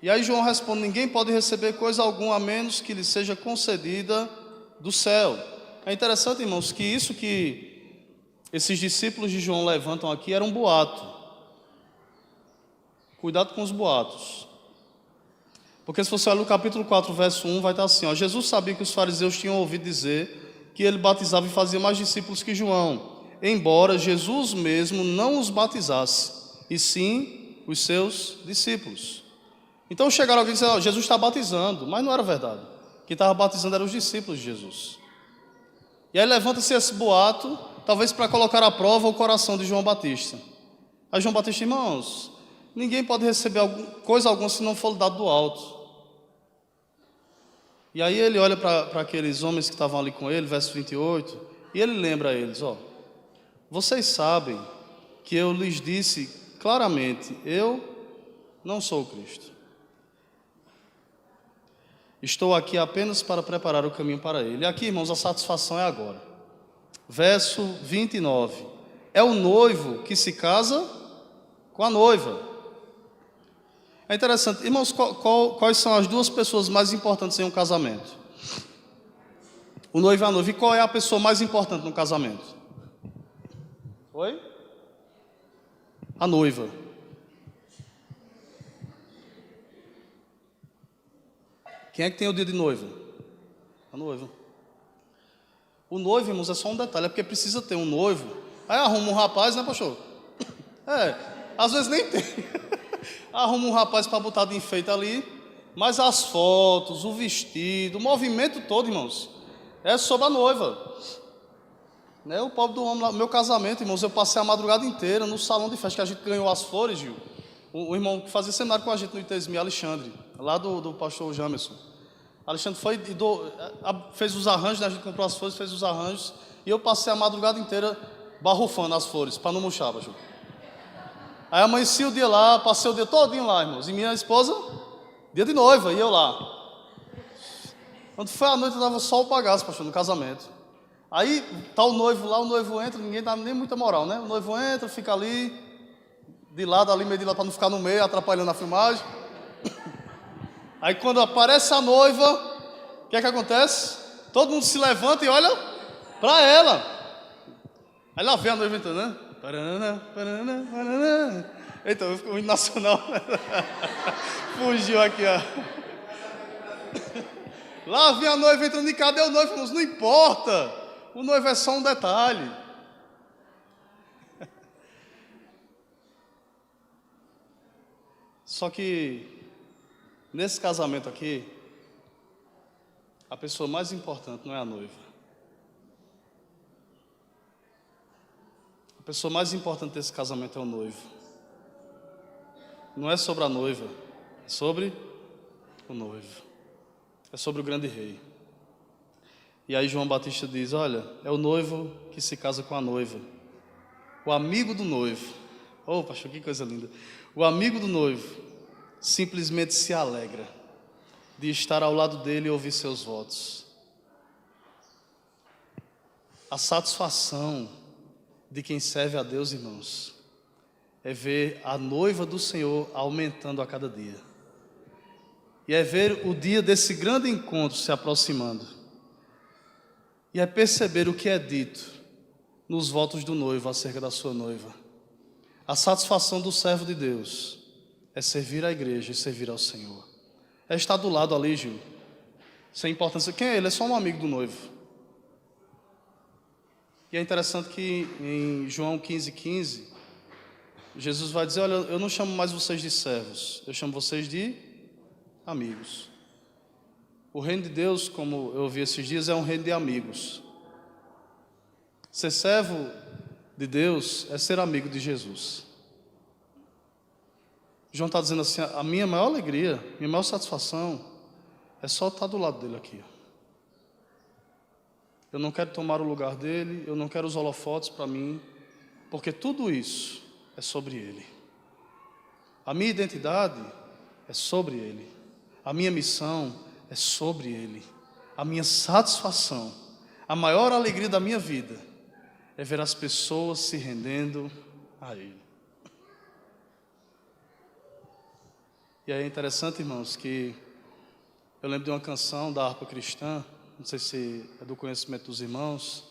E aí João responde, ninguém pode receber coisa alguma a menos que lhe seja concedida do céu. É interessante, irmãos, que isso que esses discípulos de João levantam aqui era um boato. Cuidado com os boatos. Porque se você olhar no capítulo 4, verso 1, vai estar assim, ó, Jesus sabia que os fariseus tinham ouvido dizer que ele batizava e fazia mais discípulos que João, embora Jesus mesmo não os batizasse, e sim os seus discípulos. Então chegaram alguém e disseram, oh, Jesus está batizando, mas não era verdade. Quem estava batizando eram os discípulos de Jesus. E aí levanta-se esse boato, talvez para colocar à prova o coração de João Batista. Aí João Batista, irmãos, ninguém pode receber coisa alguma se não for dado do alto. E aí ele olha para aqueles homens que estavam ali com ele, verso 28, e ele lembra a eles, ó, vocês sabem que eu lhes disse claramente, eu não sou o Cristo. Estou aqui apenas para preparar o caminho para ele. E aqui, irmãos, a satisfação é agora. Verso 29. É o noivo que se casa com a noiva. É interessante. Irmãos, quais são as duas pessoas mais importantes em um casamento? O noivo e a noiva. E qual é a pessoa mais importante no casamento? Oi? A noiva. Quem é que tem o dia de noiva? A noiva. O noivo, irmãos, é só um detalhe, é porque precisa ter um noivo. Aí arruma um rapaz, né, pastor? Às vezes nem tem. Arruma um rapaz para botar de enfeite ali, mas as fotos, o vestido, o movimento todo, irmãos, é sobre a noiva. Né? O pobre do homem lá, meu casamento, irmãos, eu passei a madrugada inteira no salão de festa que a gente ganhou as flores, Gil. O irmão que fazia seminário com a gente no ITESMI, Alexandre, lá do pastor Jamerson. Alexandre foi e fez os arranjos, né? A gente comprou as flores, fez os arranjos, e eu passei a madrugada inteira barrufando as flores, para não murchar, Ju. Aí amanheci o dia lá, passei o dia todinho lá, irmãos, e minha esposa, dia de noiva, e eu lá. Quando foi a noite, eu dava só o bagaço, pastor, no casamento. Aí tá o noivo lá, o noivo entra, ninguém dá nem muita moral, né? O noivo entra, fica ali, de lado ali, meio de lado, para não ficar no meio, atrapalhando a filmagem. Aí quando aparece a noiva, o que é que acontece? Todo mundo se levanta e olha para ela. Aí lá vem a noiva entrando, né? Paraná, paraná, paraná. Eita, o hino nacional fugiu aqui, ó. Lá vem a noiva entrando e cadê o noivo? Não importa, o noivo é só um detalhe. Só que, nesse casamento aqui, a pessoa mais importante não é a noiva. A pessoa mais importante desse casamento é o noivo. Não é sobre a noiva, é sobre o noivo. É sobre o grande rei. E aí João Batista diz, olha, é o noivo que se casa com a noiva. O amigo do noivo. Oh, pastor, que coisa linda. O amigo do noivo simplesmente se alegra de estar ao lado dele e ouvir seus votos. A satisfação de quem serve a Deus, irmãos, é ver a noiva do Senhor aumentando a cada dia. E é ver o dia desse grande encontro se aproximando. E é perceber o que é dito nos votos do noivo acerca da sua noiva. A satisfação do servo de Deus é servir à igreja e servir ao Senhor. É estar do lado ali, Gil. Sem importância. Quem é ele? É só um amigo do noivo. E é interessante que em João 15:15, Jesus vai dizer, olha, eu não chamo mais vocês de servos, eu chamo vocês de amigos. O reino de Deus, como eu ouvi esses dias, é um reino de amigos. Ser servo de Deus é ser amigo de Jesus. João está dizendo assim, a minha maior alegria, minha maior satisfação é só estar do lado dele aqui. Eu não quero tomar o lugar dele, eu não quero os holofotes para mim, porque tudo isso é sobre ele. A minha identidade é sobre ele. A minha missão é sobre ele. A minha satisfação, a maior alegria da minha vida é ver as pessoas se rendendo a ele. E é interessante, irmãos, que eu lembro de uma canção da harpa cristã, não sei se é do conhecimento dos irmãos,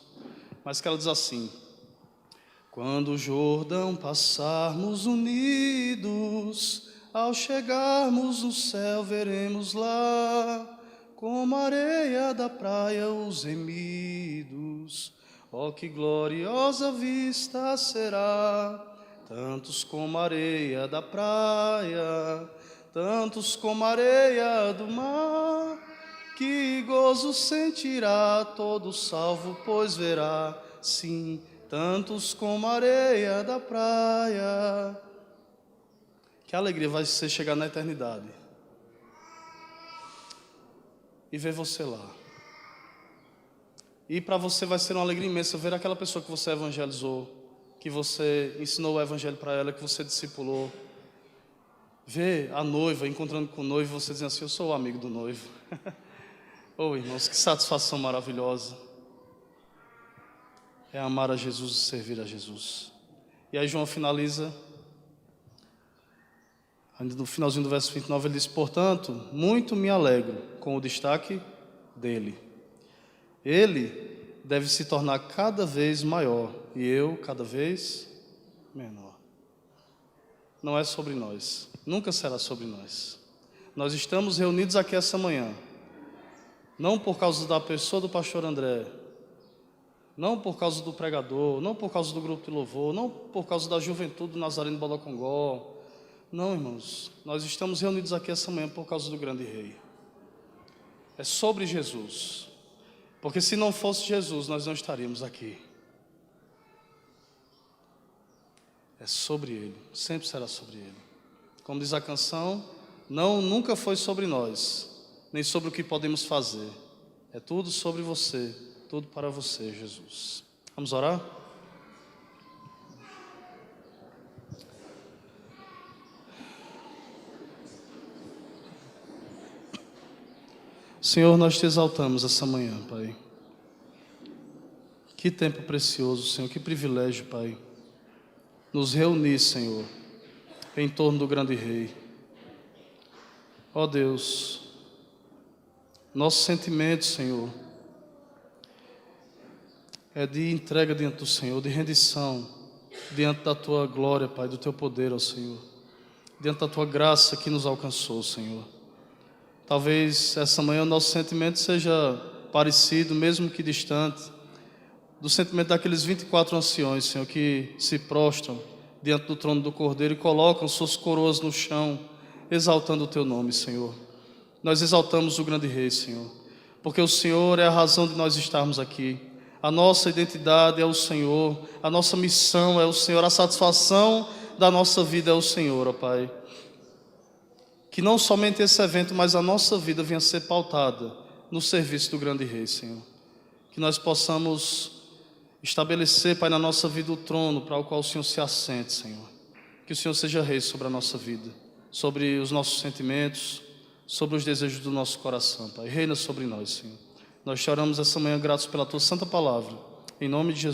mas que ela diz assim: quando o Jordão passarmos unidos, ao chegarmos no céu veremos lá, como a areia da praia os remidos. Oh, que gloriosa vista será, tantos como a areia da praia, tantos como a areia do mar. Que gozo sentirá todo salvo, pois verá, sim, tantos como a areia da praia. Que alegria vai ser chegar na eternidade e ver você lá. E para você vai ser uma alegria imensa ver aquela pessoa que você evangelizou, que você ensinou o evangelho para ela, que você discipulou. Ver a noiva encontrando com o noivo, você dizendo assim, eu sou o amigo do noivo. Oh, irmãos, que satisfação maravilhosa é amar a Jesus e servir a Jesus. E aí João finaliza, ainda no finalzinho do verso 29, ele diz, portanto, muito me alegro com o destaque dele. Ele deve se tornar cada vez maior e eu cada vez menor. Não é sobre nós, nunca será sobre nós. Nós estamos reunidos aqui essa manhã, não por causa da pessoa do pastor André, não por causa do pregador, não por causa do grupo de louvor, não por causa da juventude do Nazareno Bodocongó. Não, irmãos, nós estamos reunidos aqui essa manhã por causa do grande rei. É sobre Jesus, porque se não fosse Jesus, nós não estaríamos aqui. É sobre ele, sempre será sobre ele. Como diz a canção, não, nunca foi sobre nós, nem sobre o que podemos fazer. É tudo sobre você, tudo para você, Jesus. Vamos orar? Senhor, nós te exaltamos essa manhã, Pai. Que tempo precioso, Senhor, que privilégio, Pai, nos reunir, Senhor, em torno do grande Rei. Ó Deus, nosso sentimento, Senhor, é de entrega diante do Senhor, de rendição diante da Tua glória, Pai, do Teu poder, ó Senhor, diante da Tua graça que nos alcançou, Senhor. Talvez essa manhã o nosso sentimento seja parecido, mesmo que distante, do sentimento daqueles 24 anciões, Senhor, que se prostram diante do trono do Cordeiro e colocam suas coroas no chão exaltando o Teu nome, Senhor. Nós exaltamos o grande Rei, Senhor, porque o Senhor é a razão de nós estarmos aqui. A nossa identidade é o Senhor, a nossa missão é o Senhor, a satisfação da nossa vida é o Senhor, ó Pai. Que não somente esse evento, mas a nossa vida venha ser pautada no serviço do grande Rei, Senhor. Que nós possamos estabelecer, Pai, na nossa vida o trono para o qual o Senhor se assente, Senhor. Que o Senhor seja Rei sobre a nossa vida, sobre os nossos sentimentos, sobre os desejos do nosso coração, Pai. Reina sobre nós, Senhor. Nós te oramos essa manhã gratos pela Tua santa palavra. Em nome de Jesus.